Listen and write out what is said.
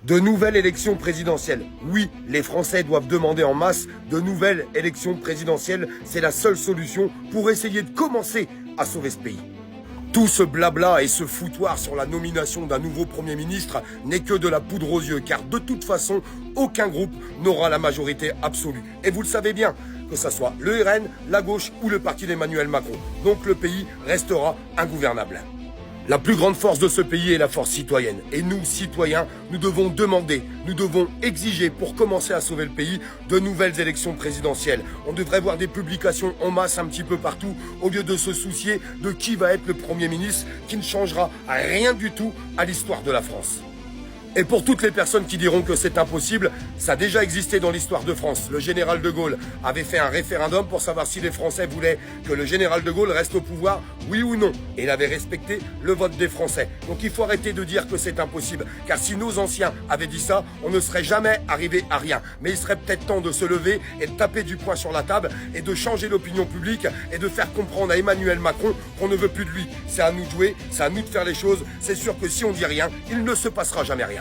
De nouvelles élections présidentielles. Oui, les Français doivent demander en masse de nouvelles élections présidentielles. C'est la seule solution pour essayer de commencer à sauver ce pays. Tout ce blabla et ce foutoir sur la nomination d'un nouveau Premier ministre n'est que de la poudre aux yeux, car de toute façon, aucun groupe n'aura la majorité absolue. Et vous le savez bien, que ce soit le RN, la gauche ou le parti d'Emmanuel Macron. Donc le pays restera ingouvernable. La plus grande force de ce pays est la force citoyenne. Et nous, citoyens, nous devons demander, nous devons exiger pour commencer à sauver le pays de nouvelles élections présidentielles. On devrait voir des publications en masse un petit peu partout au lieu de se soucier de qui va être le Premier ministre qui ne changera rien du tout à l'histoire de la France. Et pour toutes les personnes qui diront que c'est impossible, ça a déjà existé dans l'histoire de France. Le général de Gaulle avait fait un référendum pour savoir si les Français voulaient que le général de Gaulle reste au pouvoir, oui ou non. Et il avait respecté le vote des Français. Donc il faut arrêter de dire que c'est impossible. Car si nos anciens avaient dit ça, on ne serait jamais arrivé à rien. Mais il serait peut-être temps de se lever et de taper du poing sur la table et de changer l'opinion publique et de faire comprendre à Emmanuel Macron qu'on ne veut plus de lui. C'est à nous de jouer, c'est à nous de faire les choses. C'est sûr que si on dit rien, il ne se passera jamais rien.